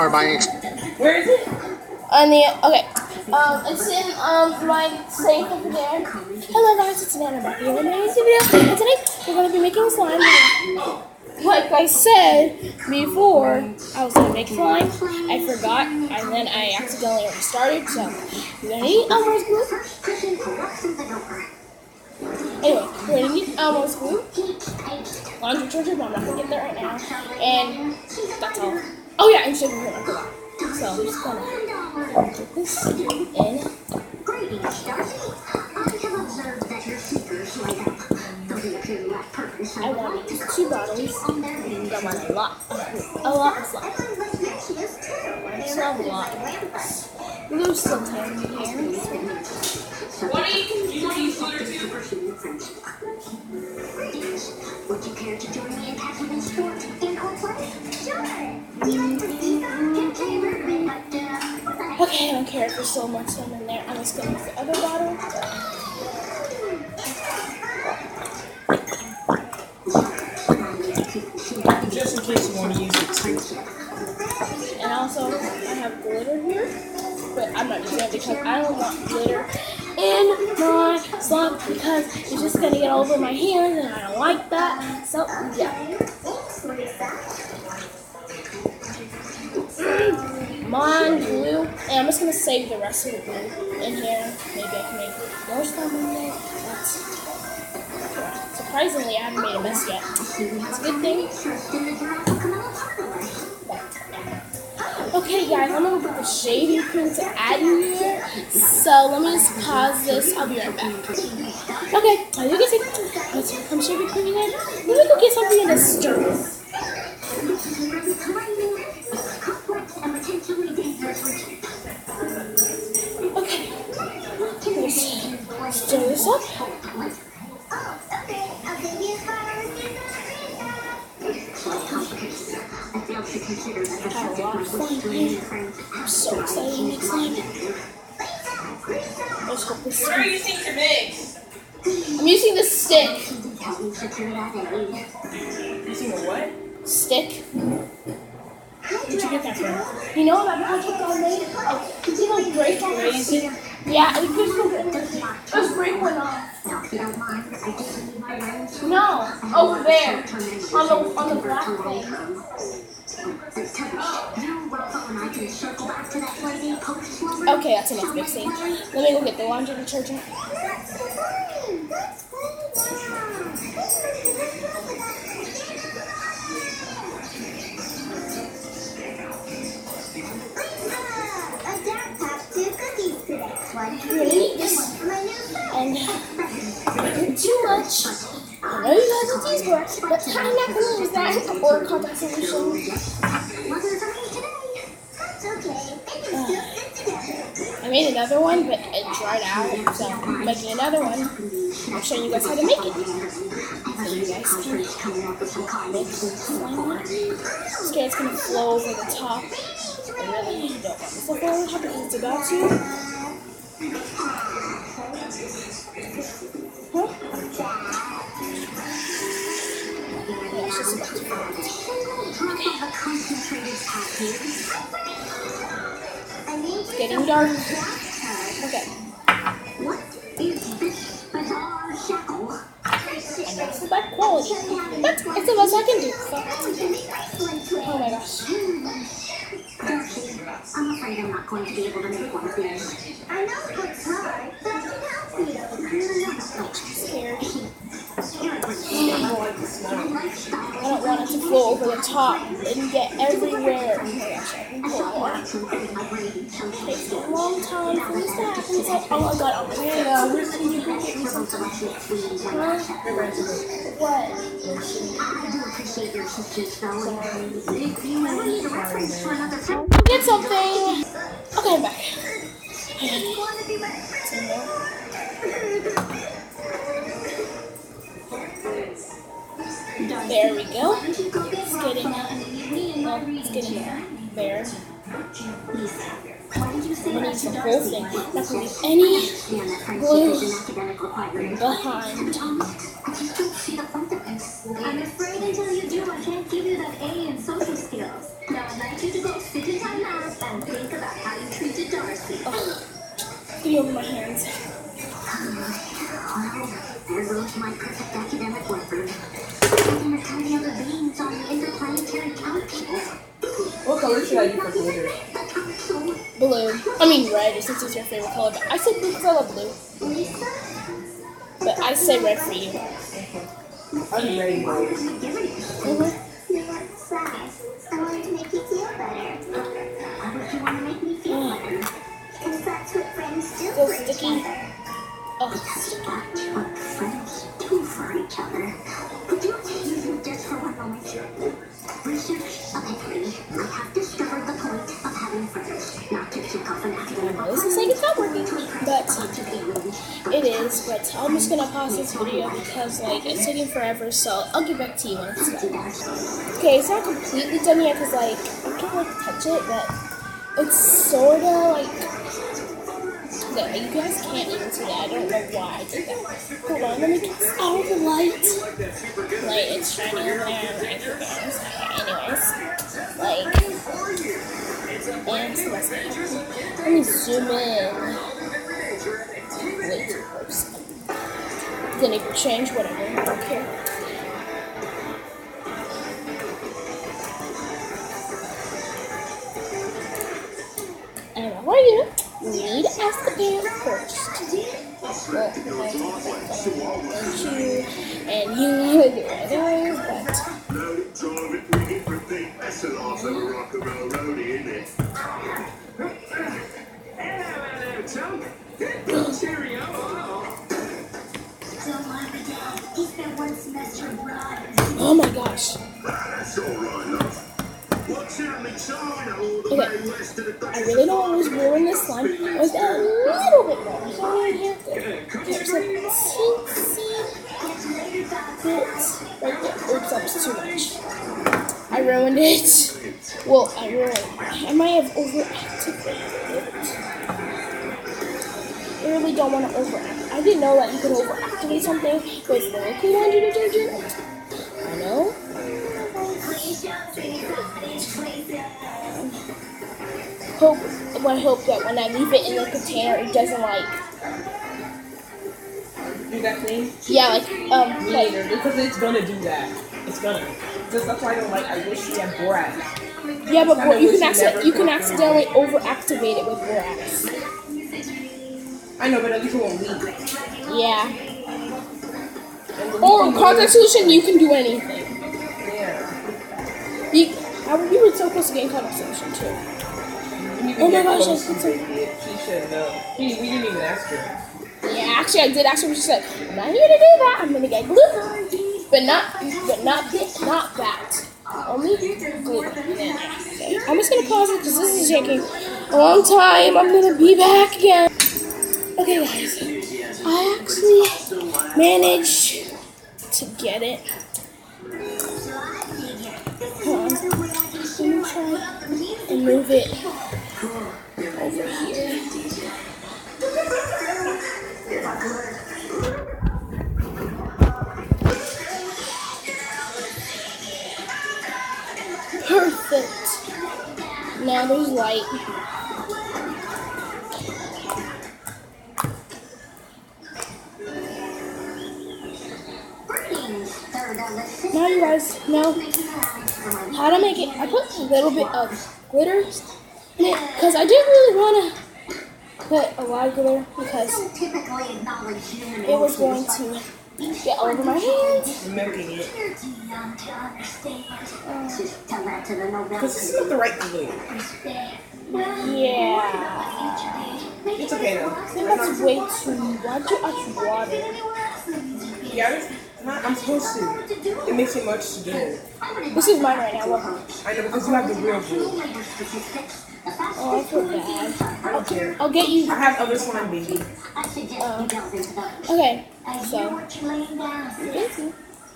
or by any. Where is it? Okay. It's in my safe over there. Hello guys, it's Nana back here with my YouTube video. And today we're gonna be making slime. Like I said before, I was gonna make slime. I forgot, and then I accidentally already started. So we're gonna need Elmo's glue. Anyway, we're gonna need Elmo's glue, laundry detergent, but I'm not gonna get there right now. And that's all. Oh yeah, and sugar cream. I forgot. So I'm just gonna put this in. I want to use 2 bottles. I want a lot of slime. It's not a lot. Glue still tiny here. What do you use glitter to? Would you care to join me in having sport in play? Okay, I don't care if there's so much slime in there. I'm just gonna use the other bottle. Just in case you want to use it too. And also, I have glitter here, but I'm not using it because I don't want glitter in my slime because it's just gonna get all over my hands and I don't like that. So, yeah. Come on, glue. And I'm just gonna save the rest of the glue in here. Maybe I can make more slime in there. Surprisingly, I haven't made a mess yet. It's a good thing. Okay, guys, I'm gonna put the shaving cream to add in here. So let me just pause this. I'll be right back. Okay, as you can see, let's put some shaving cream in. Let me go get something to stir this. Okay, let's stir this up. I'm so excited to make slime. Let's hope this What are you using to mix? I'm using the stick. Using a what? Stick. Where'd you get that from? You know that project I made? It's like break crazy. Yeah, it just break one off. No, over there, on the black thing. Okay, that's enough mixing. Let me go get the laundry detergent. And not too much. I know you guys will tease for it, but I'm not going to use that or contact solution. I made another one, but it dried out, so I'm making another one. I'll show you guys how to make it. So you guys can make slime. I'm scared it's going to flow over the top. I really don't want this to flow over the top because it's about to. Huh? Yeah, it's just about to. It's getting dark. Okay. What is this bizarre shackle? And that's the bad quality. That's it's the best I can do. So. Oh my gosh. I'm afraid I'm not going to be able to make one of these. I know it looks hard, but I can help you. I'm scared. I don't want it to flow over the top and get everywhere. Oh my gosh, I can pull more. It takes a long time for this to happen. It's like, oh my god, I'm ready now. Where's the you get me something? Huh? What? I do appreciate your sister's though. Sorry. I need a reference for another film. Get something. Okay, I'm back. There we go. It's getting there. I'm gonna use the whole thing. Not gonna leave any glue behind. I'm afraid until you do, I can't give you that A in social skills. Now I'd like you to go sit in time getting over my hands. There goes my perfect academic record. I'm gonna tell the other beings on the interplanetary council. What color should I do for glitter? Blue. I mean red, since it's your favorite color. But I said blue because I love blue. But I say red for you. I'm ready. You're not sad. I wanted to make you feel better. Why would you want to make me feel better? Because that's what friends do So for each sticky. other. Oh, That's what friends do for each other. Would you excuse me just for one moment? Research ability. I have discovered the point of having friends. Not to kick off an academic this is like it's not working, but it is. But I'm just gonna pause this video because like it's taking forever. So I'll get back to you when it's done. Okay, it's not completely done yet because like I can't like touch it, but it's sorta like. Okay, you guys can't even see that. I don't know why I did that. Hold on, let me get out of the light. Like, it's shining over there. Like, anyways. Like, and so that's it. Let me zoom in. Way too close. Didn't even change, whatever. I don't care. And how are you? You need to ask the parent first. Well, and you want to do it anyways, but. He spent one semester abroad. Oh my gosh. Okay, I really don't want to ruin this slime. I was a little bit more. So in here, there's a teensy bit right there. Oops, that's too much. I ruined it. Well, I might have overactivated it. I really don't want to overactivate. I didn't know that you could overactivate something with liquid laundry detergent. I know. I hope that when I leave it in the container, it doesn't like. Do that thing? Yeah, like Me like. neither, because it's gonna do that. It's gonna. Just that's why I don't like. I wish we had borax. Yeah, but you can accidentally overactivate it with borax. I know, but at least it won't leak. Yeah. Or contact solution, you can do anything. Yeah. You were so close to getting contact solution too. Oh my gosh, I put some. She should know. We didn't even ask her. Yeah, actually, I did ask her. She said, "I'm not here to do that. I'm gonna get glue, but not that. Only glue." Okay. I'm just gonna pause it because this is taking a long time. I'm gonna be back again. Okay, guys, I actually managed to get it. Hold on. Let me try and move it over here. Perfect. Now there's light. Now you guys know how to make it. I put a little bit of glitter in it because I didn't really want to put a lot of glitter because it was going to get all over my hands. I'm milking it. Because Because it's not the right glue. Yeah. It's okay though. I think that's way too much. Why'd you add water? Yeah, I'm supposed to. It makes it much to do. This is mine right now. Look. I know because you have the real glue. Oh, I feel bad. I don't care. I'll get you. I have other slime, baby. Okay, so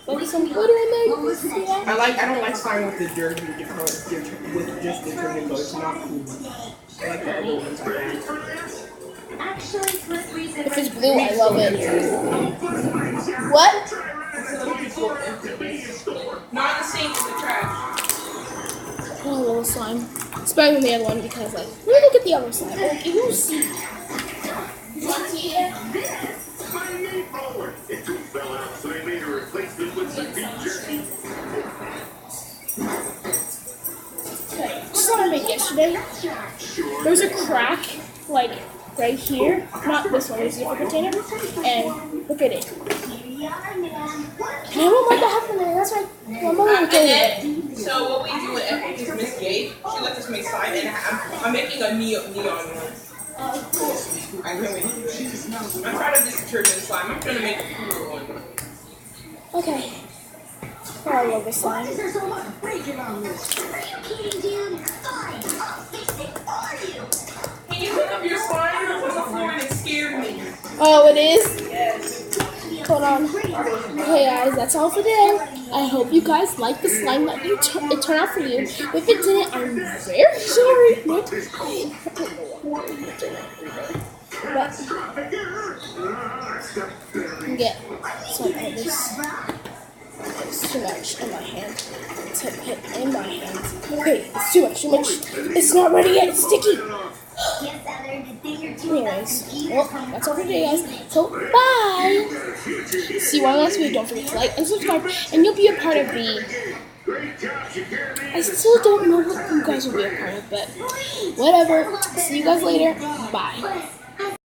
put some glitter in there. You can see that. I don't like slime with the dirt with the color, with just the turning color. It's not cool. I like the other ones I have. If it's blue, I love it. What? Not the same as the trash. Oh, a little slime. It's better than the other one because, like, look at the other slime. Like, you see. My meatball! It too fell out, so they made a replacement with some beef jerky. Okay, just what I made yesterday. There's a crack, like, right here. Not this one, there's a different container. And look at it. And I don't want that to happen there. That's why my mom And was doing it. then, so what we do with Epic is Miss Gabe, she lets us make slime, and I'm making a neon one. I can't wait. I'm proud of this detergent slime. I'm gonna make a cooler one. Okay. Oh, I love this slime. There's so much bacon on this. Are you kidding, dude? Fine, I'll fix it for you. Can you pick up your slime up on the floor and it scared me? Oh, it is? Yes. Hold on. Okay, guys, that's all for today. I hope you guys like the slime that it turned out for you. If it didn't, I'm very sorry. Nope. But get some of this. It's too much in my hand. To put in my hands. Okay, it's too much. Too much. It's not ready yet. It's sticky. Anyways, well, that's all for today, guys. So, bye! See you all next week. Don't forget to like and subscribe, and you'll be a part of the... I still don't know what you guys will be a part of, but whatever. See you guys later. Bye.